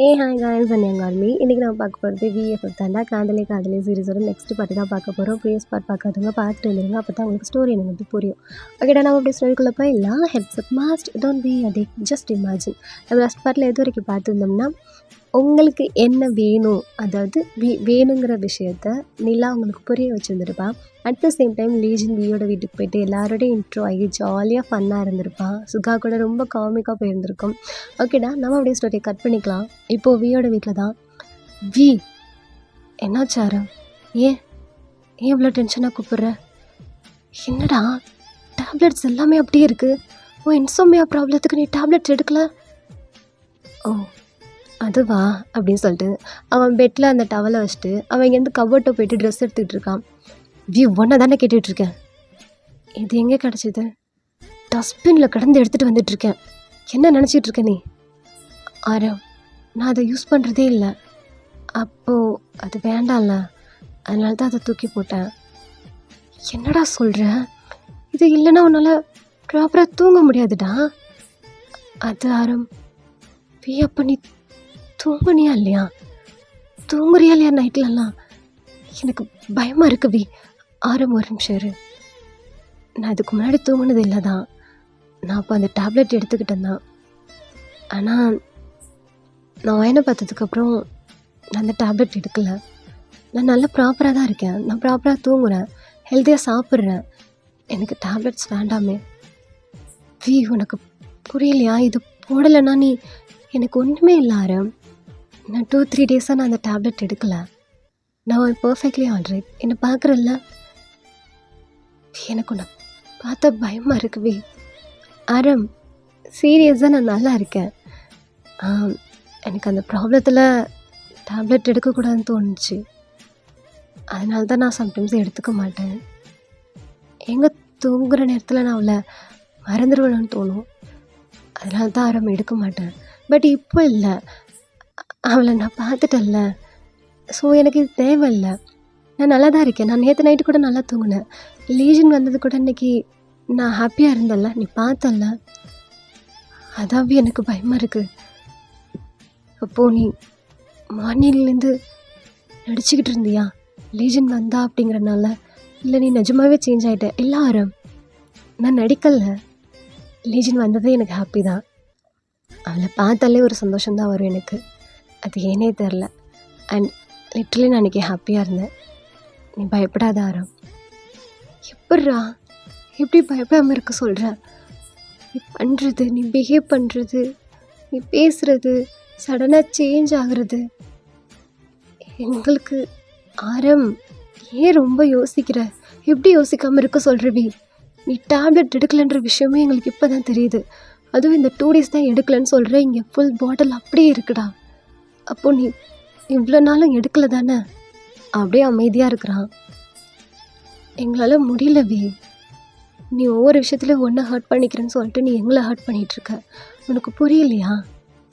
Hi guys and young army. இன்றைக்கி நம்ம பார்க்க போகிறது விஎஃப்எஃப் தாண்டா காதலே காதலே சீரிஸோட நெக்ஸ்ட் பார்ட்டி தான் பார்க்க போகிறோம். ப்ரீவியஸ் பார்க்காதவங்க பார்த்துட்டு வந்துருங்க. அப்போ தான் உங்களுக்கு ஸ்டோரி எனக்கு வந்து புரியும். ஓகேடா, நம்ம அப்படி ஸ்டோரிக்குள்ளே போயிடலாம். Heads up must don't be addict, just imagine. நம்ம லாஸ்ட் பார்ட்டில் எது வரைக்கும் பார்த்துருந்தோம்னா, உங்களுக்கு என்ன வேணும், அதாவது வேணுங்கிற விஷயத்த நிலா உங்களுக்கு புரிய வச்சுருந்துருப்பான். அட் த சேம் டைம் லீஜன் வியோட வீட்டுக்கு போயிட்டு எல்லாரோடையும் இன்ட்ரோ ஆகி ஜாலியாக ஃபன்னாக இருந்திருப்பான். சுகா கூட ரொம்ப காமிக்காக போயிருந்திருக்கும். ஓகேடா, நம்ம அப்படியே ஸ்டோரியை கட் பண்ணிக்கலாம். இப்போது வியோட வீட்டில் தான். வி என்னாச்சாரு? ஏன் ஏன் இவ்வளோ டென்ஷனாக கூப்பிட்ற? என்னடா டேப்லெட்ஸ் எல்லாமே அப்படியே இருக்குது. ஓ, இன்சோமியா ப்ராப்ளத்துக்கு நீ டேப்லெட்ஸ் எடுக்கல? ஓ அதுவா அப்படின்னு சொல்லிட்டு அவன் பெட்டில் அந்த டவலை வச்சுட்டு அவன் இங்கேருந்து கபோர்ட்டை போயிட்டு ட்ரெஸ் எடுத்துக்கிட்டு இருக்கான். வியூ ஒன்றை தானே கேட்டுட்ருக்கேன். இது எங்கே கிடச்சிது? டஸ்ட்பினில் கிடந்து எடுத்துகிட்டு வந்துட்டுருக்கேன். என்ன நினச்சிட்டு இருக்க நீ? ஆரம், நான் அதை யூஸ் பண்ணுறதே இல்லை. அப்போது அது வேண்டாம்ல, அதனால தான் அதை தூக்கி போட்டேன். என்னடா சொல்கிற? இது இல்லைன்னா உன்னால் ப்ராப்பராக தூங்க முடியாதுடா. அது ஆரம், வி அப்போ நீ தூங்குனியா இல்லையா? தூங்குறியா இல்லையா நைட்லலாம்? எனக்கு பயமாக இருக்கு வி. ஆரம் ஒரு நிமிஷம் இரு. நான் இதுக்கு முன்னாடி தூங்குனது இல்லை தான். நான் அப்போ அந்த டேப்லெட் எடுத்துக்கிட்டேன் தான். ஆனால் நான் வயனை பார்த்ததுக்கப்புறம் நான் அந்த டேப்லெட் எடுக்கலை. நான் நல்லா ப்ராப்பராக தான் இருக்கேன். நான் ப்ராப்பராக தூங்குறேன், ஹெல்த்தியாக சாப்பிட்றேன். எனக்கு டேப்லெட்ஸ் வேண்டாமே. வி உனக்கு புரியலையா? இது போடலைன்னா நீ எனக்கு ஒன்றுமே இல்லை ஆரம். நான் 2-3 டேஸாக நான் அந்த டேப்லெட் எடுக்கலை. நான் பர்ஃபெக்ட்லி ஆல்ரைட். என்னை பார்க்குறல்ல? எனக்கு உன்னை பார்த்தா பயமாக இருக்குவே. ஆரம் சீரியஸாக நான் நல்லா இருக்கேன். எனக்கு அந்த ப்ராப்ளத்தில் டேப்லெட் எடுக்கக்கூடாதுன்னு தோணுச்சு. அதனால தான் நான் சம்டைம்ஸ் எடுத்துக்க மாட்டேன். எங்கே தூங்குகிற நேரத்தில் நான் அவளை மறந்துடுவேன்னு தோணும். அதனால தான் ஆரம் எடுக்க மாட்டேன். பட் இப்போ இல்லை, அவளை நான் பார்த்துட்டேன்ல. ஸோ எனக்கு இது தேவையில்லை. நான் நல்லா தான் இருக்கேன். நான் நேற்று நைட்டு கூட நல்லா தூங்கினேன். லீஜன் வந்தது கூட இன்றைக்கி நான் ஹாப்பியாக இருந்தேன்ல, நீ பார்த்தல்ல. அதாவே எனக்கு பயமாக இருக்குது. அப்போது நீ மார்னிங்லேருந்து நடிச்சுக்கிட்டு இருந்தியா லீஜன் வந்தா அப்படிங்கிறனால? இல்லை நீ நிஜமாகவே சேஞ்ச் ஆகிட்ட? எல்லாரும் நான் நடிக்கலை. லீஜன் வந்ததே எனக்கு ஹாப்பி தான். அவளை பார்த்தாலே ஒரு சந்தோஷம்தான் வரும் எனக்கு. அது ஏனே தெரில. அண்ட் லிட்ரலி நான் அன்றைக்கி ஹாப்பியாக இருந்தேன். நீ பயப்படாத ஆரம். எப்பட்றா எப்படி பயப்படாமல் இருக்க சொல்கிற? நீ பண்ணுறது, நீ பிஹேவ் பண்ணுறது, நீ பேசுகிறது, சடனாக சேஞ்ச் ஆகிறது எங்களுக்கு. ஆரம் ஏன் ரொம்ப யோசிக்கிற? எப்படி யோசிக்காமல் இருக்க சொல்கிறவி? நீ டேப்லெட் எடுக்கலைன்ற விஷயமே எங்களுக்கு இப்போ தான் தெரியுது. அதுவும் இந்த 2 டேஸ் தான் எடுக்கலைன்னு சொல்கிற. இங்கே ஃபுல் பாட்டில் அப்படியே இருக்குடா. அப்போது நீ இவ்வளோ நாளும் எடுக்கலை தானே? அப்படியே அமைதியாக இருக்கிறான். எங்களால் முடியலவே. நீ ஒவ்வொரு விஷயத்துலையும் ஒன்றை ஹர்ட் பண்ணிக்கிறேன்னு சொல்லிட்டு நீ எங்களை ஹர்ட் பண்ணிகிட்ருக்க. உனக்கு புரியலையா?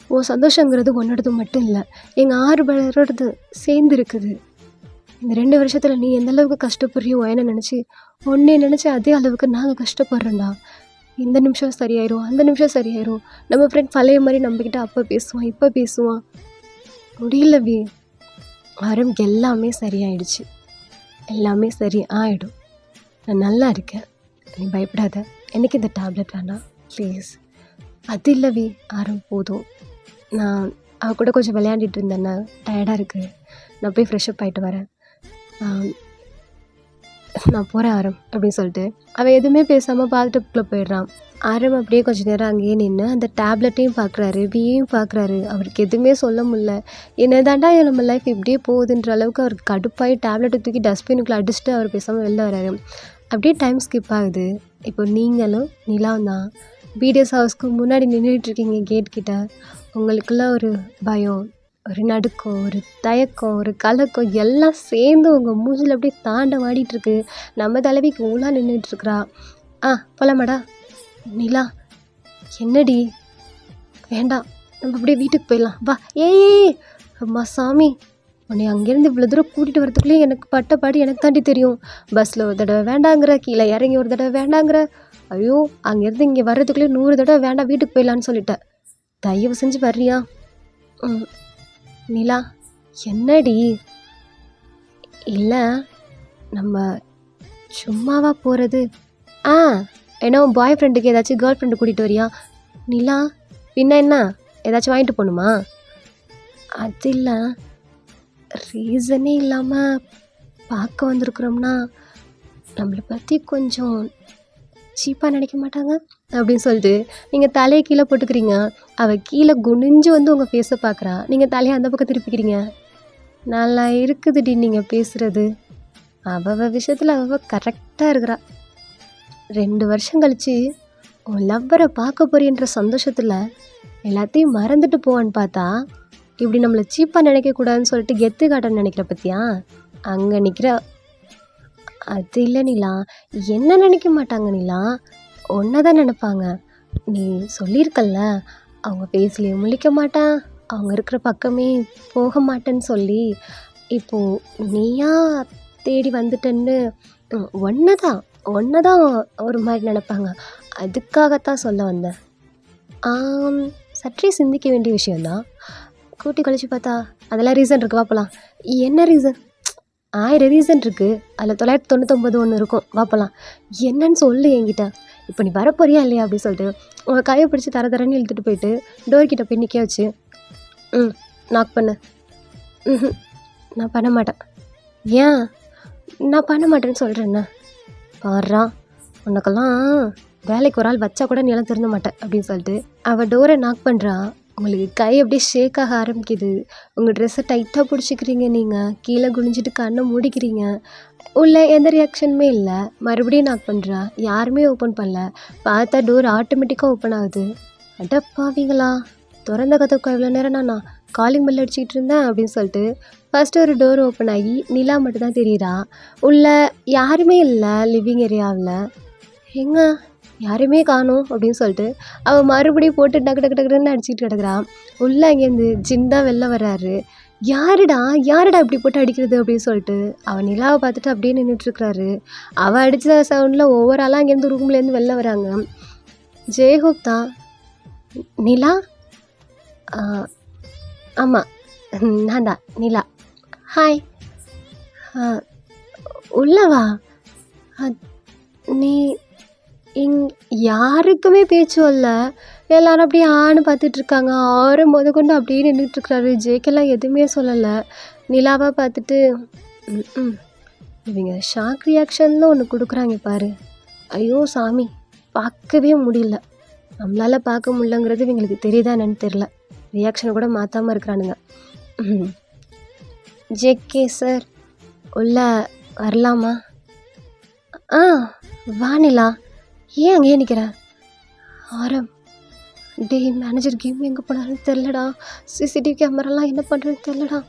உன் சந்தோஷங்கிறது உன்னோடது மட்டும் இல்லை, எங்கள் 6 பேரோடது சேர்ந்து இருக்குது. இந்த 2 வருஷத்தில் நீ எந்த அளவுக்கு கஷ்டப்படுறியோ என்ன நினச்சி, ஒன்றே நினச்சி அதே அளவுக்கு நாங்கள் கஷ்டப்படுறோம்டா. இந்த நிமிஷம் சரியாயிரும், அந்த நிமிஷம் சரியாயிரும். நம்ம ஃப்ரெண்ட் பழைய மாதிரி நம்மக்கிட்ட அப்போ பேசுவான், இப்போ பேசுவான். முடியலவே. ஆரம் எல்லாமே சரியாயிடுச்சு. எல்லாமே சரி ஆகிடும். நான் நல்லா இருக்கேன். நீ பயப்படாத. எனக்கு இந்த டேப்லெட் வேண்டாம் ப்ளீஸ். அது இல்லவே ஆரம், போதும். நான் அவ கூட கொஞ்சம் விளையாண்டிட்டு இருந்தேன்னா டயர்டாக இருக்குது. நான் போய் ஃப்ரெஷ்அப் ஆகிட்டு வரேன். நான் போகிறேன் ஆரம் அப்படின்னு சொல்லிட்டு அவன் எதுவுமே பேசாமல் பாத்டப்புக்குள்ளே போயிடுறான். ஆரம் அப்படியே கொஞ்சம் நேரம் அங்கேயே நின்று அந்த டேப்லெட்டையும் பார்க்குறாரு, வியையும் பார்க்குறாரு. அவருக்கு எதுவுமே சொல்ல முடியல. என்ன தாண்டா நம்ம லைஃப் இப்படியே போகுதுன்ற அளவுக்கு அவருக்கு கடுப்பாகி டேப்லெட்டை தூக்கி டஸ்ட்பினுக்குள்ளே அடிச்சுட்டு அவர் பேசாமல் வெளில வராரு. அப்படியே டைம் ஸ்கிப் ஆகுது. இப்போ நீங்களும் நிலாவும் தான் பிடிஎஸ் ஹவுஸ்க்கு முன்னாடி நின்றுட்டுருக்கீங்க கேட் கிட்ட. உங்களுக்குள்ள ஒரு பயம், ஒரு நடுக்கம், ஒரு தயக்கம், ஒரு கலக்கம் எல்லாம் சேர்ந்து உங்கள் மூஞ்சில் அப்படியே தாண்டவாடிட்டுருக்கு. நம்ம தலைவிக்கு ஊழாக நின்றுட்டுருக்குறா. போலாமாடா? நிலா என்னடி? வேண்டாம், நம்ம அப்படியே வீட்டுக்கு போயிடலாம் வா. ஏய் அம்மா சாமி, உன்னை அங்கேருந்து இவ்வளோ தூரம் கூட்டிகிட்டு வரதுக்குள்ளேயே எனக்கு பட்ட பாடு எனக்கு தாண்டி தெரியும். பஸ்ஸில் ஒரு தடவை வேண்டாங்கிற, கீழே இறங்கி ஒரு தடவை வேண்டாங்கிற. ஐயோ, அங்கேருந்து இங்கே வர்றதுக்குள்ளேயே 100 தடவை வேண்டாம், வீட்டுக்கு போயிடலான்னு சொல்லிட்டேன். தயவு செஞ்சு வர்றியா? நிலா என்னடி? இல்லை நம்ம சும்மாவா போகிறது? ஆ என்ன உன் பாய் ஃப்ரெண்டுக்கு ஏதாச்சும் கேர்ள் ஃப்ரெண்டு கூட்டிகிட்டு வரியா? நிலா பின்ன என்ன ஏதாச்சும் வாங்கிட்டு போகணுமா? அது இல்லை, ரீசனே இல்லாமல் பார்க்க வந்திருக்குறோம்னா நம்மளை பற்றி கொஞ்சம் சீப்பாக நினைக்க மாட்டாங்க அப்படின்னு சொல்லிட்டு நீங்கள் தலையை கீழே போட்டுக்கிறீங்க. அவள் கீழே குனிஞ்சு வந்து உங்கள் ஃபேஸை பார்க்குறா. நீங்கள் தலையை அந்த பக்கம் திருப்பிக்கிறீங்க. நல்லா இருக்குதுடி நீங்கள் பேசுகிறது. அவள் விஷயத்தில் அவள் கரெக்டாக இருக்கிறா. 2 வருஷம் கழித்து உன் லவ்வரை பார்க்க போறின்ற சந்தோஷத்தில் எல்லாத்தையும் மறந்துட்டு போவான்னு பார்த்தா இப்படி நம்மளை சீப்பாக நினைக்கக்கூடாதுன்னு சொல்லிட்டு கெத்து காட்டன்னு நினைக்கிற பற்றியா? அங்கே நிற்கிற. அது இல்லை நிலா, என்ன நினைக்க மாட்டாங்க நிலா, ஒன்றை தான் நினைப்பாங்க. நீ சொல்லியிருக்கல்ல அவங்க ஃபேஸ்லேயே முழிக்க மாட்டான், அவங்க இருக்கிற பக்கமே போக மாட்டேன்னு சொல்லி. இப்போது நீயா தேடி வந்துட்டேன்னு ஒன்றை தான் ஒரு மாதிரி நினைப்பாங்க. அதுக்காகத்தான் சொல்ல வந்தேன். சற்றே சிந்திக்க வேண்டிய விஷயந்தான். கூட்டி கழிச்சு பார்த்தா அதெல்லாம் ரீசன் இருக்கு, வாப்பலாம். என்ன ரீசன்? 1000 ரீசன் இருக்குது, அதில் 999 ஒன்று இருக்கும், வாப்பலாம். என்னன்னு சொல்லு என்கிட்ட. இப்போ நீ வரப்போறியா இல்லையா அப்படின்னு சொல்லிட்டு உங்கள் கையை பிடிச்சி தரன்னு இழுத்துட்டு போயிட்டு டோர்கிட்ட போய் நிற்க வச்சு நாக் பண்ணு. நான் பண்ண மாட்டேன். ஏன்? நான் பண்ண மாட்டேன்னு சொல்கிறேன்ன. பாடுறா, உனக்கெல்லாம் வேலைக்கு ஒரு ஆள் வச்சா கூட நீ எல்லாம் திருந்த மாட்டேன் அப்படின்னு சொல்லிட்டு அவள் டோரை நாக் பண்ணுறா. உங்களுக்கு கை அப்படியே ஷேக் ஆக ஆரம்பிக்குது. உங்கள் ட்ரெஸ்ஸை டைட்டாக பிடிச்சிக்கிறீங்க. நீங்கள் கீழே குனிஞ்சிட்டு கண்ணை மூடிக்கிறீங்க. உள்ள எந்த ரியாக்ஷனுமே இல்லை. மறுபடியும் நாக் பண்ணுறா. யாருமே ஓப்பன் பண்ணல. பார்த்தா டோர் ஆட்டோமேட்டிக்காக ஓப்பன் ஆகுது. அடப்பாவீங்களா, திறந்த கதவுக்கு எவ்வளோ நேரம் நான் காலிங் பெல் அடிச்சிக்கிட்டு இருந்தேன் அப்படின்னு சொல்லிட்டு ஃபஸ்ட்டு ஒரு டோர் ஓப்பன் ஆகி நிலா மட்டும் தான் தெரியுறா. உள்ள யாருமே இல்லை. லிவிங் ஏரியாவில் எங்கே யாருமே காணோம் அப்படின்னு சொல்லிட்டு அவள் மறுபடியும் போட்டு டக்கு டக்கு டக்குன்னு அடிச்சுட்டு கிடக்குறான். உள்ளே அங்கேருந்து ஜின் தான் வெளில வர்றாரு. யாருடா இப்படி போட்டு அடிக்கிறது அப்படின்னு சொல்லிட்டு அவன் நிலாவை பார்த்துட்டு அப்படியே நின்றுட்டுருக்குறாரு. அவள் அடித்த சவுண்டில் ஒவ்வொரு ஆளாக அங்கேருந்து ரூம்லேருந்து வெளில வராங்க. ஜெயஹோப் தான். நிலா? ஆமாம், நான் தான் நிலா. ஹாய். உள்ளவா? நீ யாருக்குமே பேச்சு வரல. எல்லாரும் அப்படியே ஆன்னு பார்த்துட்ருக்காங்க. ஆரம் கொண்டு அப்படியே நின்றுட்டுருக்குறாரு. ஜேக்கெல்லாம் எதுவுமே சொல்லலை. நிலாவை பார்த்துட்டு இவங்க ஷாக் ரியாக்ஷன்னு ஒன்று கொடுக்குறாங்க பாரு. ஐயோ சாமி, பார்க்கவே முடியல. நம்மளால் பார்க்க முடியலங்கிறது இவங்களுக்கு தெரியுதா என்னன்னு தெரில. ரியாக்ஷனை கூட மாற்றாமல் இருக்கிறானுங்க. ஜேகே சார் உள்ள வரலாமா? வா நிலா. ஏன் அங்கேயே நிற்கிறேன்? ஆரம், டேய் மேனேஜர் கேம் எங்கே போனாருன்னு தெரிலடா. சிசிடிவி கேமராலாம் என்ன பண்ணுறதுன்னு தெரிலடா.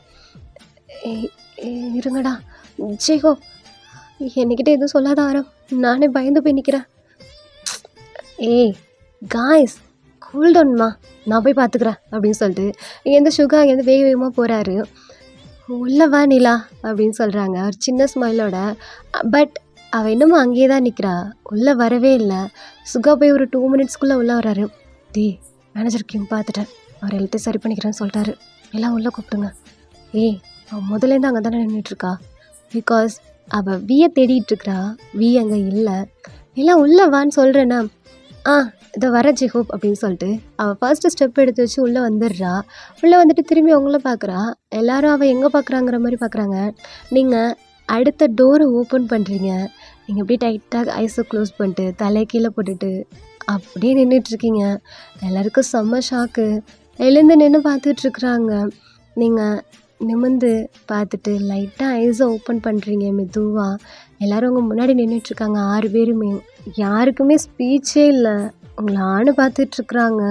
இருங்கடா. ஜெய்கோ, என்கிட்ட எதுவும் சொல்லாத ஆரம், நானே பயந்து போய் நிற்கிறேன். ஏய் காய்ஸ், கூல்டவுன்மா, நான் போய் பார்த்துக்குறேன் அப்படின்னு சொல்லிட்டு இங்கேருந்து சுகா அங்கேருந்து வேக வேகமாக போகிறாரு. உள்ள வா நிலா அப்படின்னு சொல்கிறாங்க ஒரு சின்ன ஸ்மைலோட. பட் அவள் இன்னமும் அங்கேயே தான் நிற்கிறா. உள்ளே வரவே இல்லை. சுகா போய் ஒரு 2 மினிட்ஸ்க்குள்ளே உள்ளே வர்றாரு. மேனேஜர் கிம் பார்த்துட்டேன், அவர் எல்லாத்தையும் சரி பண்ணிக்கிறேன்னு சொல்லிட்டாரு, எல்லாம் உள்ளே கூப்பிடுங்க. அவள் முதலேருந்து அங்கே தானே நின்றுட்டுருக்கா. பிகாஸ் அவள் வியை தேடிட்டுருக்குறா. வி அங்கே இல்லை. எல்லாம் உள்ளே வான்னு சொல்கிறேன்னா. இதை வர ஜெஹோப் அப்படின்னு சொல்லிட்டு அவள் ஃபர்ஸ்ட்டு ஸ்டெப் எடுத்து வச்சு உள்ளே வந்துடுறா. உள்ளே வந்துட்டு திரும்பி அவங்கள பார்க்குறா. எல்லாரும் அவள் எங்கே பார்க்குறாங்கிற மாதிரி பார்க்குறாங்க. நீங்கள் அடுத்த டோரை ஓப்பன் பண்ணுறீங்க. நீங்கள் அப்படியே டைட்டாக ஐஸை க்ளோஸ் பண்ணிட்டு தலையை கீழே போட்டுட்டு அப்படியே நின்றுட்டுருக்கீங்க. எல்லாருக்கும் செம்ம ஷாக்கு. எழுந்து நின்று பார்த்துட்ருக்குறாங்க. நீங்கள் நிமிர்ந்து பார்த்துட்டு லைட்டாக ஐஸை ஓப்பன் பண்ணுறீங்க மெதுவாக. எல்லோரும் உங்கள் முன்னாடி நின்றுட்டுருக்காங்க. 6 பேருமே. யாருக்குமே ஸ்பீச்சே இல்லை. உங்களை ஆணு பார்த்துட்ருக்குறாங்க.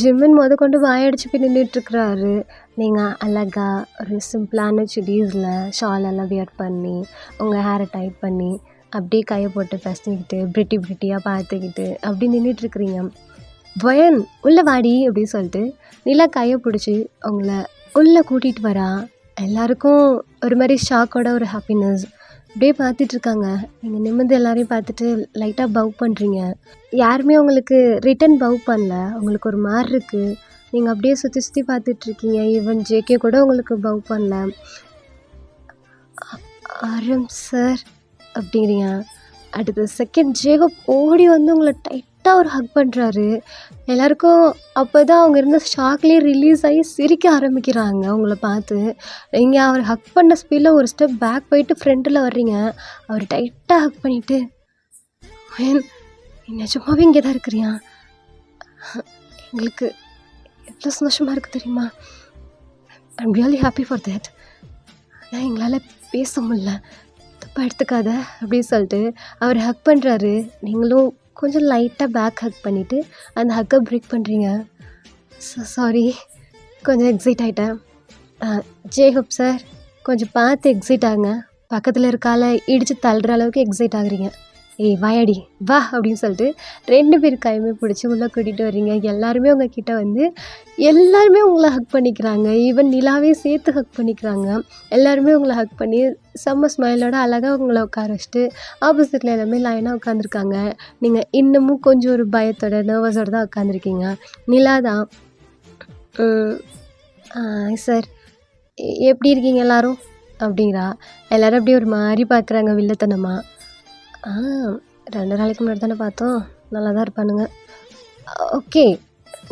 ஜிம்மின் கொண்டு வாயடிச்சு போய் நின்றுட்டுருக்குறாரு. நீங்கள் அழகாக ஒரு சிம்பிளான சுடீஸில் ஷாலெல்லாம் வியர் பண்ணி உங்கள் ஹேரை டைட் பண்ணி அப்படியே கையை போட்டு பசிக்கிட்டு பிரிட்டியாக பார்த்துக்கிட்டு அப்படி நின்றுட்டுருக்குறீங்க. வயன் உள்ள வாடி அப்படின்னு சொல்லிட்டு நிலா கையை பிடிச்சி அவங்கள உள்ளே கூட்டிகிட்டு வரா. எல்லாருக்கும் ஒரு மாதிரி ஷாக்கோட ஒரு ஹாப்பினஸ் அப்படியே பார்த்துட்ருக்காங்க. நீங்கள் நிமிர்ந்து எல்லாரையும் பார்த்துட்டு லைட்டாக பவ் பண்ணுறீங்க. யாருமே உங்களுக்கு ரிட்டன் பவ் பண்ணல. உங்களுக்கு ஒரு மாதிரி இருக்குது. நீங்கள் அப்படியே சுற்றி சுற்றி பார்த்துட்ருக்கீங்க. ஈவன் ஜேகே கூட உங்களுக்கு பவ் பண்ணல. ஆரம் சார் அப்படிங்கிறீங்க. அடுத்த செகண்ட் ஜேகப் ஓடி வந்து உங்களை டைட்டாக ஒரு ஹக் பண்ணுறாரு. எல்லாருக்கும் அப்போ தான் அவங்க இருந்த ஷாக்லேயே ரிலீஸ் ஆகி சிரிக்க ஆரம்பிக்கிறாங்க உங்களை பார்த்து. நீங்கள் அவர் ஹக் பண்ண ஸ்பீடில் ஒரு ஸ்டெப் பேக் போயிட்டு ஃப்ரண்ட்டில் வர்றீங்க. அவர் டைட்டாக ஹக் பண்ணிவிட்டு, "மயன், நீ நிஜமாவே இங்கே தான் இருக்கிறியா? எங்களுக்கு எவ்வளோ சந்தோஷமாக இருக்குது தெரியுமா? I'm really happy for that. ஆனால் எங்களால் பேச முடியல, தப்பாக எடுத்துக்காத" அப்படின்னு சொல்லிட்டு அவர் ஹக் பண்ணுறாரு. நீங்களும் கொஞ்சம் லைட்டாக பேக் ஹக் பண்ணிவிட்டு அந்த ஹக்கை பிரேக் பண்ணுறீங்க. சாரி, கொஞ்சம் எக்ஸைட் ஆகிட்டேன். ஜேகப் சார், கொஞ்சம் பார்த்து எக்ஸைட் ஆகுங்க. பக்கத்தில் இருக்கால இடித்து தள்ளுற அளவுக்கு எக்ஸைட் ஆகுறீங்க. "ஏய் வாயாடி வா" அப்படின்னு சொல்லிட்டு 2 பேர் கையுமே பிடிச்சி உள்ளே கூட்டிகிட்டு வர்றீங்க. எல்லாருமே உங்ககிட்ட வந்து எல்லாருமே உங்களை ஹக் பண்ணிக்கிறாங்க. ஈவன் நிலாவே சேர்த்து ஹக் பண்ணிக்கிறாங்க. எல்லாருமே உங்களை ஹக் பண்ணி செம்ம ஸ்மைலோட அழகாக உங்களை உட்கார வச்சுட்டு ஆப்போசிட்டில் எல்லாமே லைனாக உட்காந்துருக்காங்க. நீங்கள் இன்னமும் கொஞ்சம் ஒரு பயத்தோட நர்வஸோடு தான் உட்காந்துருக்கீங்க. நிலா தான், சார் எப்படி இருக்கீங்க எல்லாரும்?" அப்படிங்கிறா. எல்லோரும் அப்படியே ஒரு மாதிரி பார்க்குறாங்க வில்லத்தனமாக. 2 நாளைக்கு முன்னாடி தானே பார்த்தோம், நல்லா தான் இருப்பானுங்க. ஓகே,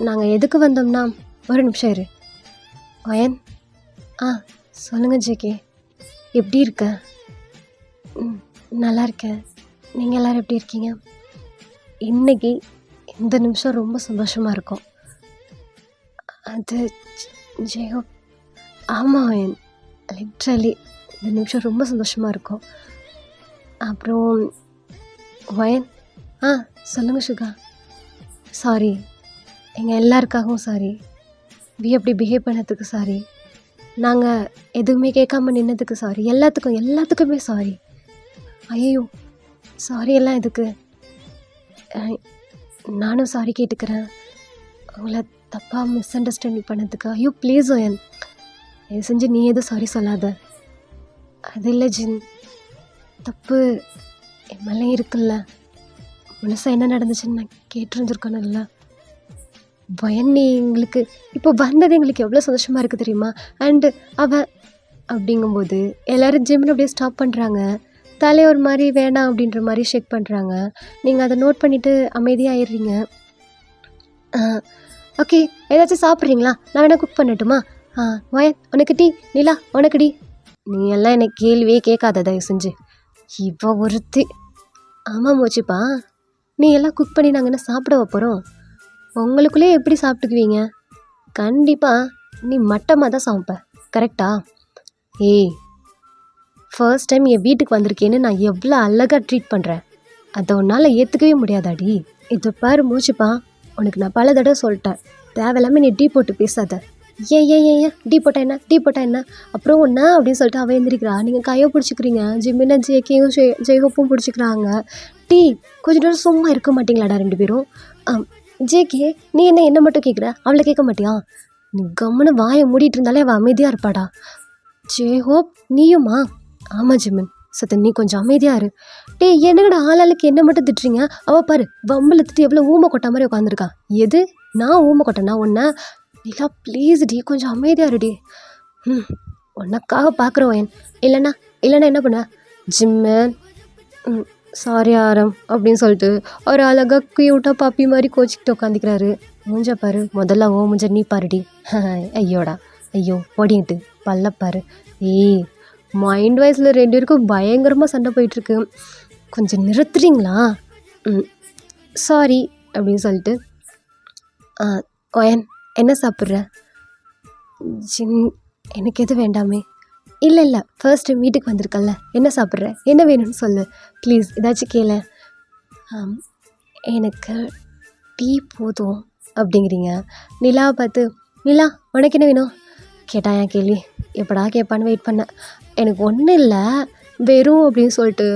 நாங்கள் எதுக்கு வந்தோம்னா, ஒரு நிமிஷம் இரு வயன். சொல்லுங்கள் ஜேகே, எப்படி இருக்க? நல்லா இருக்கேன். நீங்கள் எல்லோரும் எப்படி இருக்கீங்க? இன்றைக்கி இந்த நிமிஷம் ரொம்ப சந்தோஷமாக இருக்கும். அது ஜேகோ, ஆமாம் வயன், லிட்ரலி இந்த நிமிஷம் ரொம்ப சந்தோஷமாக இருக்கும். அப்புறம் வயன், சொல்லுங்கள் சுகா. சாரி, எங்கள் எல்லாருக்காகவும் சாரி. அப்படி பிஹேவ் பண்ணதுக்கு சாரி. நாங்கள் எதுவுமே கேட்காம நின்னதுக்கு சாரி. எல்லாத்துக்குமே சாரி. ஐயோ, சாரி எல்லாம் எதுக்கு? நானும் சாரி கேட்டுக்கிறேன் உங்களை தப்பாக மிஸ் அண்டர்ஸ்டாண்டிங் பண்ணதுக்கு. ஐயோ ப்ளீஸ் வயன், இது செஞ்சு நீ எதுவும் சாரி சொல்லாத. அது இல்லை ஜின், தப்பு என் மேலே இருக்குல்ல. முழுசாக என்ன நடந்துச்சுன்னு நான் கேட்டுருந்துருக்கணும்ல. பயன், நீ எங்களுக்கு இப்போ வந்தது எங்களுக்கு எவ்வளோ சந்தோஷமாக இருக்குது தெரியுமா? அண்டு அவன் அப்படிங்கும்போது எல்லோரும் ஜிம்னு அப்படியே ஸ்டாப் பண்ணுறாங்க. தலையை ஒரு மாதிரி வேணாம் அப்படின்ற மாதிரி ஷேக் பண்ணுறாங்க. நீங்கள் அதை நோட் பண்ணிவிட்டு அமைதியாகிடுறீங்க. ஓகே, ஏதாச்சும் சாப்பிட்றீங்களா? நான் வேணால் குக் பண்ணட்டுமா? வயன் உனக்கு டீ, நிலா உனக்கு டீ. நீ எல்லாம் எனக்கு கேள்வியே கேட்காத தயவு செஞ்சு. இவ ஒருத்தி. ஆமாம் மோச்சிப்பா, நீ எல்லாம் குக் பண்ணி நாங்கள் என்ன சாப்பிட வைப்போகிறோம்? உங்களுக்குள்ளே எப்படி சாப்பிட்டுக்குவீங்க? கண்டிப்பாக நீ மட்டமாக தான் சமைப்ப, கரெக்டா? ஏய், ஃபர்ஸ்ட் டைம் என் வீட்டுக்கு வந்திருக்கேன்னு நான் எவ்வளோ அழகாக ட்ரீட் பண்ணுறேன், அதை உன்னால் ஏற்றுக்கவே முடியாதாடி? இதை பாரு மூச்சுப்பா, உனக்கு நான் பல தடவை சொல்லிட்டேன், தேவையில்லாமல் நீ டீ போட்டு பேசாத. ஏன் டீ போட்டா என்ன? அப்புறம் ஒன்றா அப்படின்னு சொல்லிட்டு அவன் எந்திரிக்கிறா. நீங்கள் கையை பிடிச்சிக்கிறீங்க. ஜிம்மினா ஜேகேயும் ஜெய்ஹோப்பும் பிடிச்சிக்கிறாங்க. டீ கொஞ்சம் நேரம் சும்மா இருக்க மாட்டிங்களாடா 2 பேரும்? ஜேகே, நீ என்ன மட்டும் கேட்குற, அவளை கேட்க மாட்டியா? நீ கம்முன்னு வாயை மூடிட்டு இருந்தாலே அவள் அமைதியாக இருப்பாடா. ஜெய்ஹோப் நீயுமா? ஆமாம் ஜிம்மன், சத்த நீ கொஞ்சம் அமைதியாக இரு. டே என்னங்கடா ஆளாளுக்கு என்ன மட்டும் திட்டுறீங்க? அவள் பாரு வம்பில் திட்டு எவ்வளோ ஊமை கொட்டா மாதிரி உட்காந்துருக்கா. எது நான் ஊமை கொட்டேனா ஒன்றை? நிலா ப்ளீஸ் டி, கொஞ்சம் அமைதியாக இருடி. உனக்காக பார்க்குறேன். இல்லைண்ணா என்ன பண்ண? ஜிம்மன், சாரி ஆரம் அப்படின்னு சொல்லிட்டு ஒரு அழகாக க்யூட்டாக பாப்பி மாதிரி கோச்சிக்கிட்டு உட்காந்துக்கிறாரு. மூஞ்ச பாரு, முதல்ல ஓ மூஞ்ச நீ பாருடி. ஐயோடா, ஐயோ ஓடிட்டு பல்லப்பாரு. ஏய், மைண்ட் வைஸில் 2 பேருக்கும் பயங்கரமாக சண்டை போயிட்டுருக்கு, கொஞ்சம் நிறுத்துறீங்களா? சாரி அப்படின்னு சொல்லிட்டு, ஓயன் என்ன சாப்பிட்ற? ஜின், எனக்கு எது வேண்டாமே. இல்லை ஃபர்ஸ்ட் டைம் வீட்டுக்கு வந்திருக்கல்ல, என்ன சாப்பிட்ற, என்ன வேணும்னு சொல்லு ப்ளீஸ், ஏதாச்சும் கேளு. எனக்கு டீ போதும் அப்படிங்கிறீங்க. நிலாவை பார்த்து, நிலா உனக்கு என்ன வேணும் கேட்டா என் கேள்வி எப்படா கேட்பான்னு வெயிட் பண்ணேன். எனக்கு ஒன்றும் இல்லை வெறும் அப்படின்னு சொல்லிட்டு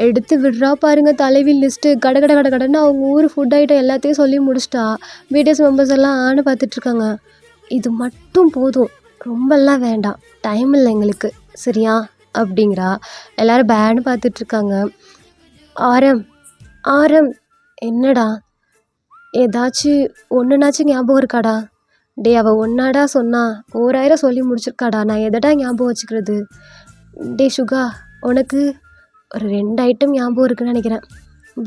எடுத்து விடுறா பாருங்க தலைவி லிஸ்ட்டு. கடன்னு அவங்க ஊர் ஃபுட் ஐட்டம் எல்லாத்தையும் சொல்லி முடிச்சிட்டா. பிடிஎஸ் மெம்பர்ஸ் எல்லாம் ஆன்னு பார்த்துட்ருக்காங்க. இது மட்டும் போதும், ரொம்பலாம் வேண்டாம், டைம் இல்லை எங்களுக்கு, சரியா அப்படிங்கிறா. எல்லோரும் பேன்னு பார்த்துட்ருக்காங்க. ஆரம் என்னடா, ஏதாச்சும் ஒன்றுனாச்சும் ஞாபகம் இருக்காடா? டேய் அவள் ஒன்னாடா சொன்னா 1000 சொல்லி முடிச்சிருக்காடா, நான் எதடா ஞாபகம் வச்சுக்கிறது. டேய் சுகா, உனக்கு ஒரு 2 ஐட்டம் ஞாபகம் இருக்குன்னு நினைக்கிறேன்.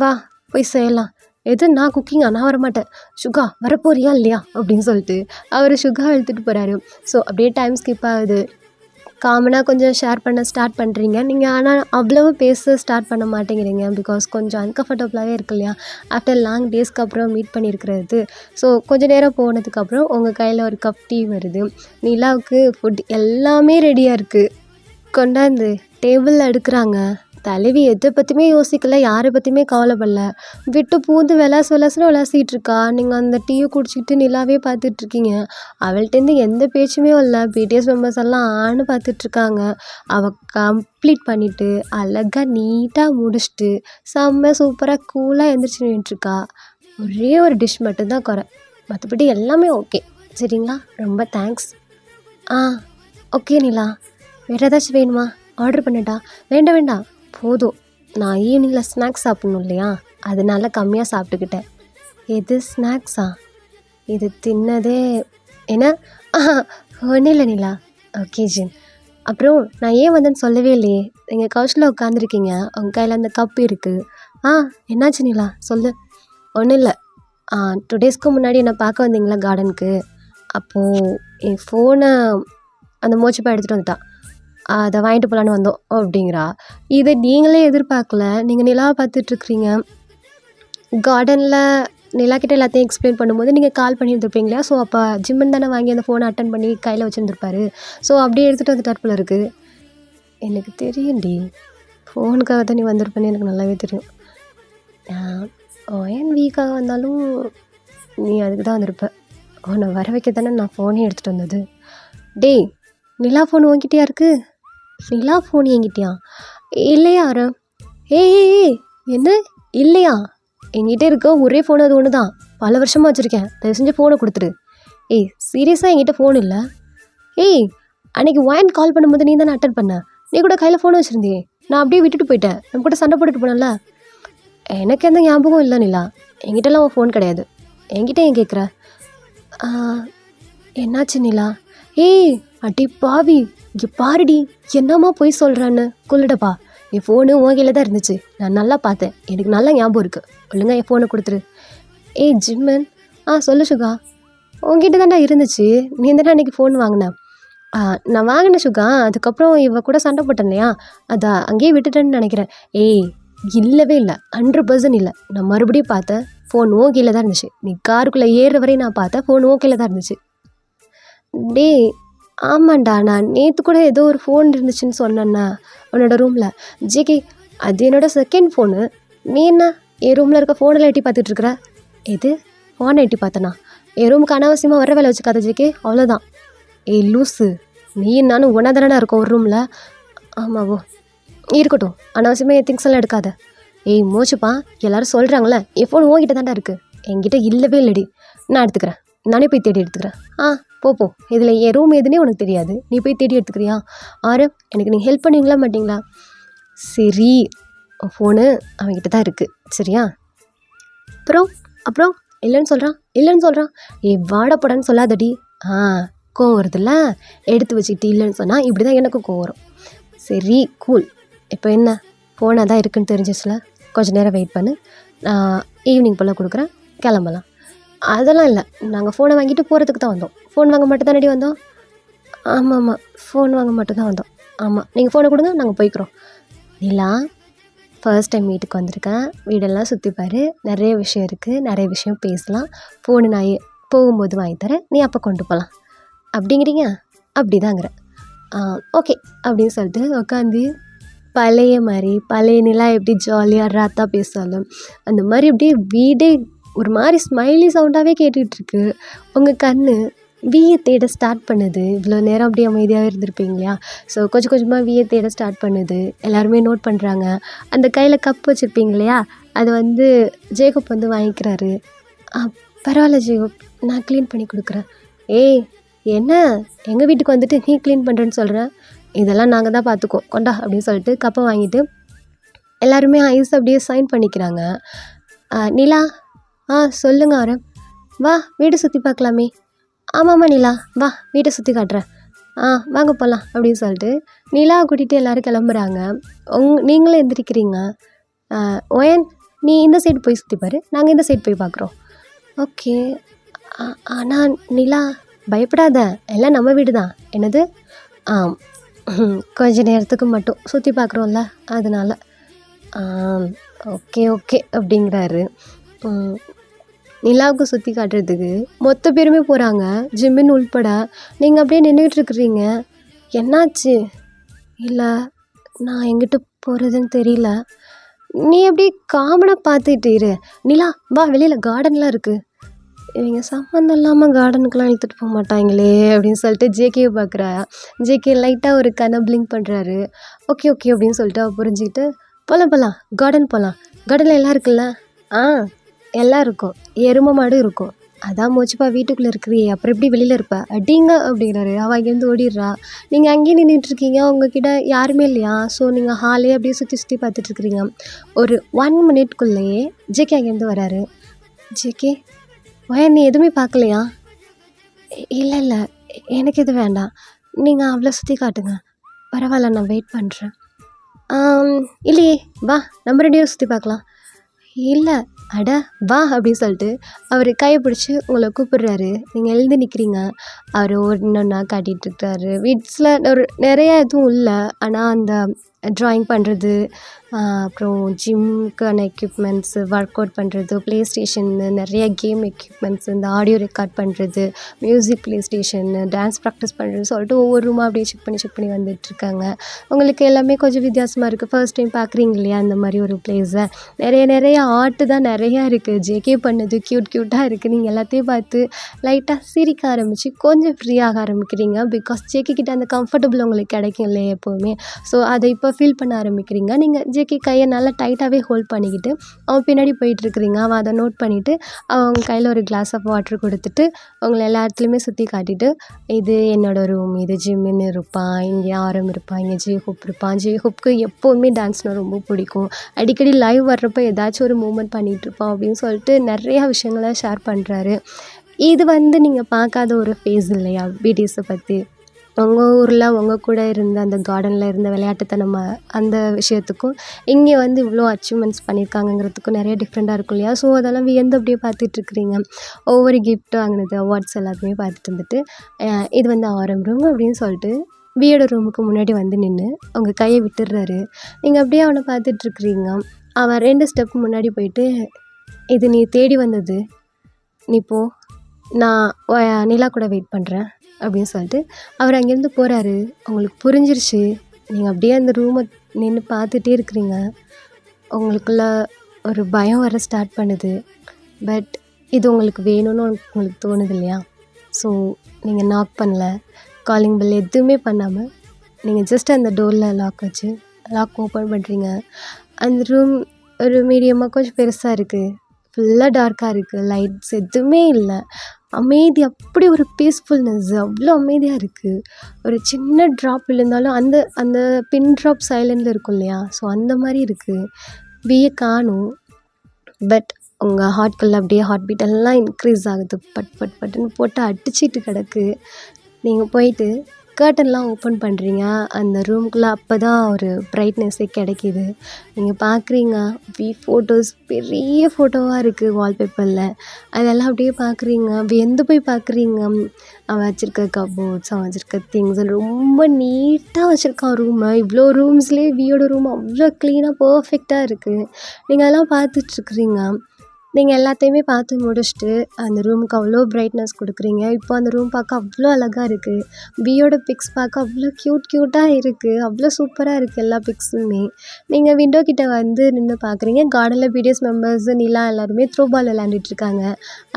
வா போய் செய்யலாம். எது நான் குக்கிங்கா? நான் வரமாட்டேன். சுகா வரப்போறியா இல்லையா அப்படின்னு சொல்லிட்டு அவர் சுகா இழுத்துட்டு போகிறாரு. ஸோ அப்படியே டைம் ஸ்கிப் ஆகுது. காமனாக கொஞ்சம் ஷேர் பண்ண ஸ்டார்ட் பண்ணுறீங்க நீங்கள், ஆனால் அவ்வளவு பேச ஸ்டார்ட் பண்ண மாட்டேங்கிறீங்க. பிகாஸ் கொஞ்சம் அன்கம்ஃபர்டபுளாகவே இருக்கு இல்லையா, ஆஃப்டர் லாங் டேஸ்க்கு அப்புறம் மீட் பண்ணியிருக்கிறது. ஸோ கொஞ்சம் நேரம் போனதுக்கப்புறம் உங்கள் கையில் ஒரு கப் டீ வருது. நிலாவுக்கு ஃபுட் எல்லாமே ரெடியாக இருக்குது. கொண்டாந்து டேபிளில் அடுக்குறாங்க. தலைவி எதை பற்றியுமே யோசிக்கல, யாரை பற்றியுமே கவலைப்படல. விட்டு பூந்து விளாசுன்னு விளாசிட்டு இருக்கா. நீங்கள் அந்த டீயை குடிச்சிக்கிட்டு நிலாவே பார்த்துட்ருக்கீங்க. அவள்கிட்டேருந்து எந்த பேச்சுமே இல்லை. பிடிஎஸ் மெம்பர்ஸ் எல்லாம் ஆன்னு பார்த்துட்ருக்காங்க. அவள் கம்ப்ளீட் பண்ணிவிட்டு அழகாக நீட்டாக முடிச்சுட்டு செம்ம சூப்பராக கூலாக எழுந்திரிச்சு நின்றுட்டுருக்கா. ஒரே ஒரு டிஷ் மட்டும்தான் குறை, மற்றபடி எல்லாமே ஓகே. சரிங்களா, ரொம்ப தேங்க்ஸ். ஓகே நிலா, வேறு ஏதாச்சும் வேணுமா? ஆர்டர் பண்ணட்டா? வேண்டாம் போதும். நான் ஈவினிங்கில் ஸ்நாக்ஸ் சாப்பிட்ணும் இல்லையா, அதனால கம்மியாக சாப்பிட்டுக்கிட்டேன். எது ஸ்நாக்ஸா? இது தின்னதே என்ன? ஒன்றும் இல்லை நிலா. ஓகே ஜின். அப்புறம் நான் ஏன் வந்தேன்னு சொல்லவே இல்லையே. நீங்கள் கவுச்சில் உட்காந்துருக்கீங்க, உங்கள் கையில் அந்த கப் இருக்குது. என்னாச்சு நிலா சொல்லு. ஒன்றும் இல்லை, 2 டேஸ்க்கு முன்னாடி என்னை பார்க்க வந்தீங்களா கார்டனுக்கு, அப்போது என் ஃபோனை அந்த மோச்சப்பா எடுத்துகிட்டு வந்துட்டான். அதை வாங்கிட்டு போகலான்னு வந்தோம் அப்படிங்கிறா. இதை நீங்களே எதிர்பார்க்கல. நீங்கள் நிலாவை பார்த்துட்ருக்குறீங்க. கார்டனில் நிலாக்கிட்ட எல்லாத்தையும் எக்ஸ்பிளைன் பண்ணும்போது நீங்கள் கால் பண்ணியிருந்துருப்பீங்க இல்லையா. ஸோ அப்போ ஜிம்மன் தானே வாங்கி அந்த ஃபோனை அட்டன் பண்ணி கையில் வச்சுருந்துருப்பாரு. ஸோ அப்படியே எடுத்துகிட்டு வந்துட்டார் போல இருக்குது. எனக்கு தெரியும்டி, ஃபோனுக்காக தான் நீ வந்திருப்பேன்னு எனக்கு நல்லாவே தெரியும். ஏன் வீக்காக வந்தாலும் நீ அதுக்கு தான் வந்திருப்ப. உன்னை வர வைக்க தானே நான் ஃபோனே எடுத்துகிட்டு வந்தது. டேய், நிலா ஃபோன் உன்கிட்டயா இருக்குது? நிலா ஃபோன் என்கிட்டயா? இல்லையா ஆரம்? ஏய் என்ன இல்லையா? என்கிட்ட இருக்க ஒரே ஃபோன் அது ஒன்று தான், பல வருஷமாக வச்சுருக்கேன். தயவு செஞ்சு ஃபோனை கொடுத்துரு. சீரியஸாக என்கிட்ட ஃபோன் இல்லை. அன்றைக்கி ஒயின் கால் பண்ணும்போது நீ தானே அட்டன் பண்ண. நீ கூட கையில் ஃபோன் வச்சுருந்தியே, நான் அப்படியே விட்டுட்டு போயிட்டேன். நம்ம கூட சண்டை போட்டுட்டு போனேன்ல. எனக்கு எந்த ஞாபகம் இல்லை நிலா. என்கிட்டலாம் உன் ஃபோன் கிடையாது. என்கிட்ட ஏன் கேட்குற? என்னாச்சு நிலா? அடி பாவி, இங்கே பாருடி, என்னம்மா போய் சொல்கிறான்னு. கொல்லுடப்பா, என் ஃபோனு உங்ககையில் தான் இருந்துச்சு. நான் நல்லா பார்த்தேன், எனக்கு நல்லா ஞாபகம் இருக்குது. ஒழுங்கா என் ஃபோனை கொடுத்துரு. ஜிம்மன். சொல்லு சுகா. உங்ககிட்ட தான்டா இருந்துச்சு, நீ தானே அன்றைக்கி ஃபோன் வாங்கினேன். நான் வாங்கினேன் சுகா. அதுக்கப்புறம் இவ கூட சண்டை போட்டேன் இல்லையா, அதை அங்கேயே விட்டுட்டேன்னு நினைக்கிறேன். இல்லவே இல்லை, 100% இல்லை. நான் மறுபடியும் பார்த்தேன், ஃபோன் ஓகேல தான் இருந்துச்சு. நீ காருக்குள்ளே ஏறுற வரையும் நான் பார்த்தேன், ஃபோன் ஓகேல தான் இருந்துச்சு. டேய் ஆமாண்டா, நான் நேற்று கூட ஏதோ ஒரு ஃபோன் இருந்துச்சுன்னு சொன்னேண்ணா உன்னோட ரூமில். ஜிகே, அது என்னோடய செகண்ட் ஃபோனு. நீ என்ன என் ரூமில் இருக்க ஃபோனில் எட்டி பார்த்துட்ருக்குற? எது ஃபோனை எட்டி பார்த்தனா? என் ரூமுக்கு அனாவசியமாக வர வேலை வச்சுக்காத ஜிகே, அவ்வளோதான். லூஸு, நீ நானும் ஒன்றா தானடா இருக்கோம் ஒரு ரூமில். ஆமாவோ, இருக்கட்டும், அனாவசியமாக என் திங்ஸ் எல்லாம் எடுக்காத. மோச்சுப்பா, எல்லோரும் சொல்கிறாங்களே என் ஃபோன் உங்ககிட்ட தான்டா இருக்குது. என்கிட்ட இல்லவே இல்லடி. நான் எடுத்துக்கிறேன், நானே போய் தேடி எடுத்துக்கிறேன். போ. இதில் என் ரூம் எதுனே உனக்கு தெரியாது, நீ போய் தேடி எடுத்துக்கிறியா? எனக்கு நீங்கள் ஹெல்ப் பண்ணுவீங்களா மாட்டிங்களா? சரி, ஃபோனு அவன்கிட்ட தான் இருக்குது சரியா. அப்புறம் இல்லைன்னு சொல்கிறான். வாடப்படான்னு சொல்லாதடி. கோவம் வருதுல்ல, எடுத்து வச்சுக்கிட்டு இல்லைன்னு சொன்னால் இப்படி தான் எனக்கும் கோவம் வரும். சரி கூல். இப்போ என்ன, ஃபோனாக தான் இருக்குன்னு தெரிஞ்சிச்சுல, கொஞ்சம் நேரம் வெயிட் பண்ணு. நான் ஈவினிங் போல் கொடுக்குறேன், கிளம்பலாம். அதெல்லாம் இல்லை, நாங்கள் ஃபோனை வாங்கிட்டு போகிறதுக்கு தான் வந்தோம். ஃபோன் வாங்க மட்டும் தானடி வந்தோம். ஆமாம், ஃபோன் வாங்க மட்டும் தான் வந்தோம். ஆமாம், நீங்கள் ஃபோனை கொடுங்க, நாங்கள் போய்க்கிறோம். நிலா, ஃபர்ஸ்ட் டைம் வீட்டுக்கு வந்திருக்கேன், வீடெல்லாம் சுற்றி பாரு, நிறைய விஷயம் இருக்குது, நிறைய விஷயம் பேசலாம். ஃபோனு நான் போகும்போது வாங்கி தரேன், நீ அப்போ கொண்டு போகலாம். அப்படிங்கிறீங்க? அப்படி தாங்கிற. ஓகே அப்படின்னு சொல்லிட்டு உட்காந்து பழைய மாதிரி பழைய நிலா எப்படி ஜாலியாக ராத்தா பேசாலும் அந்த மாதிரி அப்படியே வீடே ஒரு மாதிரி ஸ்மைலி சவுண்டாகவே கேட்டுட்ருக்கு. உங்கள் கண் வீயை தேட ஸ்டார்ட் பண்ணுது. இவ்வளோ நேரம் அப்படியே அமைதியாகவே இருந்திருப்பீங்க இல்லையா. ஸோ கொஞ்சம் கொஞ்சமாக வீயை தேட ஸ்டார்ட் பண்ணுது. எல்லாருமே நோட் பண்ணுறாங்க. அந்த கையில் கப் வச்சுருப்பீங்க இல்லையா, அது வந்து ஜேக்கப் வந்து வாங்கிக்கிறாரு. பரவாயில்ல ஜேக்கப், நான் க்ளீன் பண்ணி கொடுக்குறேன். என்ன எங்கள் வீட்டுக்கு வந்துட்டு நீ க்ளீன் பண்ணுறேன்னு சொல்கிறேன், இதெல்லாம் நாங்கள் தான் பார்த்துக்கோம், கொண்டா அப்படின்னு சொல்லிட்டு கப்பை வாங்கிட்டு எல்லாருமே ஐஸ் அப்படியே சைன் பண்ணிக்கிறாங்க. நிலா, சொல்லுங்க ஆரம். வா வீடு சுற்றி பார்க்கலாமே. ஆமாம்மா நிலா, வா வீட்டை சுற்றி காட்டுறேன். வாங்க போகலாம் அப்படின்னு சொல்லிட்டு நிலாவை கூட்டிகிட்டு எல்லோரும் கிளம்புறாங்க. நீங்களும் எந்திரிக்கிறீங்க. ஒயன், நீ இந்த சைடு போய் சுற்றி பாரு, நாங்கள் இந்த சைடு போய் பார்க்குறோம். ஓகே. ஆனால் நிலா, பயப்படாத, எல்லாம் நம்ம வீடு தான். என்னது? ஆ கொஞ்ச நேரத்துக்கு மட்டும் சுற்றி பார்க்குறோம்ல, அதனால. ஓகே ஓகே அப்படிங்கிறாரு. நிலாவுக்கு சுற்றி காட்டுறதுக்கு மொத்த பேருமே போகிறாங்க, ஜிம்மின் உள்பட. நீங்கள் அப்படியே நின்றுட்டுருக்குறீங்க. என்னாச்சு? இல்லை, நான் எங்கிட்ட போகிறதுன்னு தெரியல. நீ அப்படியே காமனாக பார்த்துட்டு இரு. நிலா, வா, வெளியில் கார்டன்லாம் இருக்குது. இவங்க சம்மந்தம் இல்லாமல் கார்டனுக்குலாம் இழுத்துட்டு போக மாட்டாங்களே அப்படின்னு சொல்லிட்டு ஜேகேவை பார்க்குறா. ஜேகே லைட்டாக ஒரு கண்ணை பிளிங்க் பண்ணுறாரு. ஓகே ஓகே அப்படின்னு சொல்லிட்டு அவள் புரிஞ்சுக்கிட்டு, போகலாம் கார்டன் போகலாம். கார்டனில் எல்லாம் இருக்குல்ல? எல்லாம் இருக்கும். எருமை மாடு இருக்கும். அதான் மோச்சுப்பா, வீட்டுக்குள்ளே இருக்கிறியே, அப்புறம் எப்படி வெளியில் இருப்ப அடிங்க அப்படிங்கிறாரு. அவள் அங்கேருந்து ஓடிடுறா. நீங்கள் அங்கேயே நின்றுட்டுருக்கீங்க, உங்ககிட்ட யாருமே இல்லையா? ஸோ நீங்கள் ஹாலே அப்படியே சுற்றி பார்த்துட்ருக்குறீங்க. ஒரு 1 மினிட்குள்ளேயே ஜேகே அங்கேருந்து வராரு. ஜேகே, நீ எதுவுமே பார்க்கலையா? இல்லை, எனக்கு எதுவும் வேண்டாம். நீங்கள் அவ்வளோ சுற்றி காட்டுங்க. பரவாயில்ல, நான் வெயிட் பண்ணுறேன். இல்லையே, வா நம்ம 2 பேரும் சுற்றி பார்க்கலாம். இல்லை, அட வா அப்படின்னு சொல்லிட்டு அவர் கையை பிடிச்சி உங்களை கூப்பிடுறாரு. நீங்கள் எழுந்து நிற்கிறீங்க. அவர் ஒன்றா காட்டிகிட்ருக்காரு. வீட்ஸில் நிறையா எதுவும் இல்லை, ஆனால் அந்த ட்ராயிங் பண்ணுறது, அப்புறம் ஜிம்முக்கான எக்யூப்மெண்ட்ஸு, ஒர்க் அவுட் பண்ணுறது, ப்ளே ஸ்டேஷன்னு, நிறைய கேம் எக்யூப்மெண்ட்ஸ், இந்த ஆடியோ ரெக்கார்ட் பண்ணுறது, மியூசிக் ப்ளே ஸ்டேஷன்னு, டான்ஸ் ப்ராக்டிஸ் பண்ணுறது சொல்லிட்டு ஒவ்வொரு ரூமாக அப்படியே செக் பண்ணி வந்துட்டுருக்காங்க. உங்களுக்கு எல்லாமே கொஞ்சம் வித்தியாசமாக இருக்குது. ஃபர்ஸ்ட் டைம் பார்க்குறீங்க இல்லையா அந்த மாதிரி ஒரு ப்ளேஸை. நிறைய ஆர்ட்டு தான் நிறையா இருக்குது. ஜேகே பண்ணது க்யூட்டாக இருக்குது. நீங்கள் எல்லாத்தையும் பார்த்து லைட்டாக சிரிக்க ஆரம்பித்து கொஞ்சம் ஃப்ரீயாக ஆரம்பிக்கிறீங்க. பிகாஸ் ஜேகே கிட்ட அந்த கம்ஃபர்டபுள் உங்களுக்கு கிடைக்கும் இல்லையா எப்போவுமே. ஸோ அதை இப்போ ஃபீல் பண்ண ஆரம்பிக்கிறீங்க. நீங்கள் ஜேகே கையை நல்லா டைட்டாகவே ஹோல்ட் பண்ணிக்கிட்டு அவன் பின்னாடி போயிட்டுருக்குறீங்க. அவன் அதை நோட் பண்ணிவிட்டு அவங்க கையில் ஒரு கிளாஸ் ஆஃப் வாட்டர் கொடுத்துட்டு அவங்கள எல்லா இடத்துலையுமே சுற்றி காட்டிட்டு, இது என்னோடய ரூம், இது ஜிம்மின்னு இருப்பான், இங்கே ஆரம் இருப்பான், இங்கே ஜேஹோப் இருப்பான். ஜேஹோப்க்கு எப்போவுமே டான்ஸ்னால் ரொம்ப பிடிக்கும். அடிக்கடி லைவ் வர்றப்போ ஏதாச்சும் ஒரு மூமெண்ட் பண்ணிகிட்ருப்பான் அப்படின்னு சொல்லிட்டு நிறையா விஷயங்களை ஷேர் பண்ணுறாரு. இது நீங்கள் பார்க்காத ஒரு ஃபேஸ் இல்லையா பிடிஎஸை பற்றி? உங்கள் ஊரில் உங்கள் கூட இருந்த அந்த கார்டனில் இருந்த விளையாட்டுத்தனம் அந்த விஷயத்துக்கும் இங்கே இவ்வளோ அச்சீவ்மெண்ட்ஸ் பண்ணியிருக்காங்கங்கிறதுக்கும் நிறைய டிஃப்ரெண்ட்டாக இருக்கும் இல்லையா? ஸோ அதெல்லாம் வியந்து அப்படியே பார்த்துட்ருக்குறீங்க. ஒவ்வொரு கிஃப்ட் வாங்கினது, அவார்ட்ஸ் எல்லாத்தையுமே பார்த்துட்டு வந்துட்டு, இது ஆரம் ரூம் அப்படின்னு சொல்லிட்டு பியோட ரூமுக்கு முன்னாடி நின்று அவங்க கையை விட்டுடுறாரு. நீங்கள் அப்படியே அவனை பார்த்துட்ருக்குறீங்க. அவன் 2 ஸ்டெப் முன்னாடி போயிட்டு, இது நீ தேடி வந்தது, நீ போ, நான் நிலா கூட வெயிட் பண்ணுறேன் அப்படின்னு சொல்லிட்டு அவர் அங்கேருந்து போகிறாரு. உங்களுக்கு புரிஞ்சிருச்சு. நீங்கள் அப்படியே அந்த ரூமை நின்று பார்த்துட்டே இருக்கிறீங்க. உங்களுக்குள்ள ஒரு பயம் வர ஸ்டார்ட் பண்ணுது. பட் இது உங்களுக்கு வேணும்னு உங்களுக்கு தோணுது இல்லையா? ஸோ நீங்கள் நாக் பண்ணல, காலிங் பெல் எதுவுமே பண்ணாமல் நீங்கள் ஜஸ்ட் அந்த டோரில் லாக் ஓப்பன் பண்ணுறீங்க. அந்த ரூம் ஒரு மீடியமாக கொஞ்சம் பெருசாக இருக்குது. ஃபுல்லாக டார்க்காக இருக்குது. லைட்ஸ் எதுவுமே இல்லை. அமைதி, அப்படி ஒரு பீஸ்ஃபுல்னஸ், அவ்வளோ அமைதியாக இருக்குது. ஒரு சின்ன ட்ராப் விழுந்தாலும் அந்த அந்த பின் ட்ராப் சைலண்டில் இருக்கும் இல்லையா? ஸோ அந்த மாதிரி இருக்குது. பிஏ காணும். பட் உங்கள் ஹார்ட்குள்ளே அப்படியே ஹார்ட் பீட் எல்லாம் இன்க்ரீஸ் ஆகுது. பட்டுன்னு போட்டு அடிச்சிட்டு கிடக்கு. நீங்கள் போயிட்டு கர்ட்டன்லாம் ஓப்பன் பண்ணுறீங்க. அந்த ரூம்குள்ளே அப்போ தான் ஒரு பிரைட்னஸ்ஸே கிடைக்கிது. நீங்கள் பார்க்குறீங்க, ஃபோட்டோஸ் பெரிய ஃபோட்டோவாக இருக்குது வால்பேப்பரில். அதெல்லாம் அப்படியே பார்க்குறீங்க, வியந்து போய் பார்க்குறீங்க. அவன் வச்சுருக்க கபோர்ட்ஸ், அவன் வச்சுருக்க திங்ஸ் ரொம்ப நீட்டாக வச்சுருக்கான் ரூமை. இவ்வளோ ரூம்ஸ்லேயே வியோட ரூம் அவ்வளோ க்ளீனாக பர்ஃபெக்டாக இருக்குது. நீங்கள் அதெல்லாம் பார்த்துட்ருக்குறீங்க. நீங்கள் எல்லாத்தையுமே பார்த்து முடிச்சுட்டு அந்த ரூமுக்கு அவ்வளோ பிரைட்னஸ் கொடுக்குறீங்க. இப்போ அந்த ரூம் பார்க்க அவ்வளோ அழகாக இருக்குது. பியோட பிக்ஸ் பார்க்க அவ்வளோ க்யூட்டாக இருக்குது. அவ்வளோ சூப்பராக இருக்குது எல்லா பிக்ஸுமே. நீங்கள் விண்டோ கிட்ட நின்று பார்க்குறீங்க. கார்டனில் பிடிஎஸ் மெம்பர்ஸ் நிலா எல்லாருமே த்ரோ பால் விளாண்டுட்ருக்காங்க.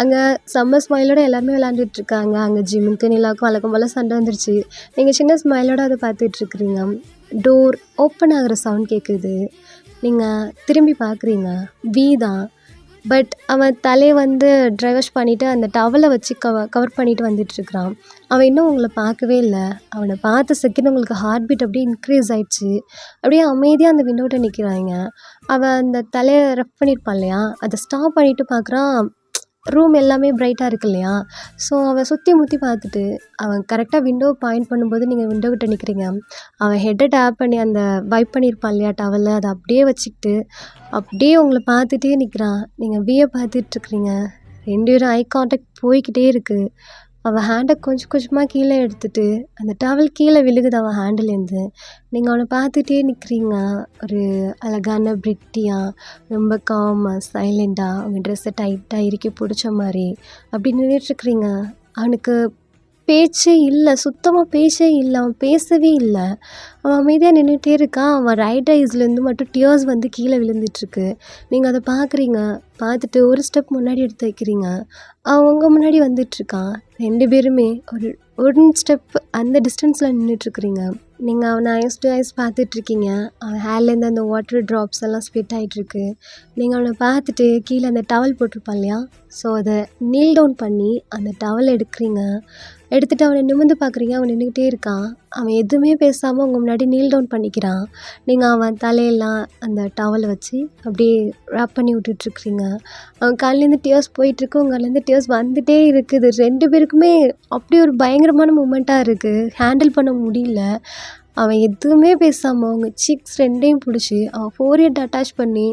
அங்கே சம்மர் ஸ்மைலோட எல்லாருமே விளாண்டுட்ருக்காங்க. அங்கே ஜிம்முக்கு நிலாவுக்கும் வழக்கம் போல் சண்டை வந்துருச்சு. நீங்கள் சின்ன ஸ்மைலோட அதை பார்த்துட்ருக்குறீங்க. டோர் ஓப்பன் ஆகிற சவுண்ட் கேட்குது. நீங்கள் திரும்பி பார்க்குறீங்க, வி தான். பட் அவன் தலையை ட்ரை வாஷ் பண்ணிவிட்டு அந்த டவலை வச்சு கவர் பண்ணிவிட்டு வந்துட்டுருக்குறான். அவன் இன்னும் உங்களை பார்க்கவே இல்லை. அவனை பார்த்த செகண்ட் உங்களுக்கு ஹார்ட் பீட் அப்படியே இன்க்ரீஸ் ஆகிடுச்சு. அப்படியே அமைதியாக அந்த விண்டோட்ட நிற்கிறாங்க. அவன் அந்த தலையை ரஃப் பண்ணியிருப்பான் இல்லையா, அதை ஸ்டாப் பண்ணிவிட்டு பார்க்குறான். ரூம் எல்லாமே பிரைட்டாக இருக்கு இல்லையா? ஸோ அவன் சுற்றி முற்றி பார்த்துட்டு அவன் கரெக்டாக விண்டோ பாயிண்ட் பண்ணும்போது நீங்கள் விண்டோ கிட்ட நிற்கிறீங்க. அவன் ஹெட்டை டேப் பண்ணி அந்த வைப் பண்ணியிருப்பான் இல்லையா டவலை, அதை அப்படியே வச்சுக்கிட்டு அப்படியே உங்களை பார்த்துட்டே நிற்கிறான். நீங்கள் விய பார்த்துட்ருக்குறீங்க. 2 பேரும் ஐ கான்டாக்ட் போய்க்கிட்டே இருக்குது. அவன் ஹேண்டை கொஞ்சம் கொஞ்சமாக கீழே எடுத்துட்டு அந்த டவல் கீழே விழுகுது அவன் ஹேண்டுலேருந்து. நீங்கள் அவனை பார்த்துட்டே நிற்கிறீங்க. ஒரு அழகான பிரிட்டியாக, ரொம்ப காமாக, சைலண்ட்டாக, அவங்க ட்ரெஸ்ஸை டைட்டாக இறுக்கி பிடிச்ச மாதிரி அப்படி நின்றுட்டுருக்குறீங்க. அவனுக்கு பேச்சே இல்லை, சுத்தமாக பேச்சே இல்லை. அவன் பேசவே இல்லை. அவன் அமைதியாக நின்றுட்டே இருக்கான். அவன் ரைட் ஐஸ்லேருந்து மட்டும் டியர்ஸ் வந்து கீழே விழுந்துட்டுருக்கு. நீங்கள் அதை பார்க்குறீங்க. பார்த்துட்டு ஒரு ஸ்டெப் முன்னாடி எடுத்து வைக்கிறீங்க. அவன் உங்கள் முன்னாடி வந்துட்டுருக்கான். 2 பேருமே ஒரு 1 ஸ்டெப் அந்த டிஸ்டன்ஸில் நின்றுட்டுருக்குறீங்க. நீங்கள் அவனை ஐஸ் டு ஐஸ் பார்த்துட்ருக்கீங்க. அவன் ஹேர்லேருந்து அந்த வாட்டர் ட்ராப்ஸ் எல்லாம் ஸ்பிட் ஆகிட்டுருக்கு. நீங்கள் அவனை பார்த்துட்டு கீழே அந்த டவல் போட்டிருப்பான் இல்லையா? ஸோ அதை நீல் டவுன் பண்ணி அந்த டவல் எடுக்கிறீங்க. எடுத்துகிட்டு அவனை நிமிர்ந்து பார்க்குறீங்க. அவன் நின்றுக்கிட்டே இருக்கான். அவன் எதுவுமே பேசாமல் உங்கள் முன்னாடி நீல் டவுன் பண்ணிக்கிறான். நீங்கள் அவன் தலையெல்லாம் அந்த டவலை வச்சு அப்படியே ரேப் பண்ணி விட்டுட்ருக்குறீங்க. அவன் கண்லேருந்து டியர்ஸ் போயிட்டுருக்கு, உங்கள் கண்லேருந்து டியர்ஸ் வந்துகிட்டே இருக்குது. 2 பேருக்குமே அப்படி ஒரு பயங்கரமான மூமெண்ட்டாக இருக்குது. ஹேண்டில் பண்ண முடியல. அவன் எதுவுமே பேசாமல் அவங்க சீக்ஸ் 2யும் பிடிச்சி அவன் ஃபோர்ஹெட் அட்டாச் பண்ணி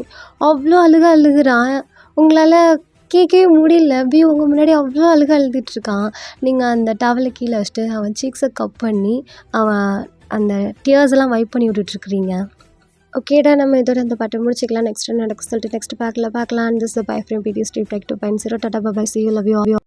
அவ்வளோ அழுகுறான். உங்களால் கேட்கவே முடியல. அப்படியே உங்கள் முன்னாடி அவ்வளோ அழுதுட்ருக்கான். நீங்கள் அந்த டவலை கீழே வச்சுட்டு அவன் சீக்ஸை கப் பண்ணி அவன் அந்த டியர்ஸ் எல்லாம் வைப் பண்ணி விட்டுட்ருக்குறீங்க. ஓகேடா, நம்ம இதோட அந்த பாட்டை முடிச்சிக்கலாம். நெக்ஸ்ட் நடக்க சொல்லிட்டு நெக்ஸ்ட் பார்க்கலாம். This bye from PT street like 2.0. Tata, bye, see you, love you all.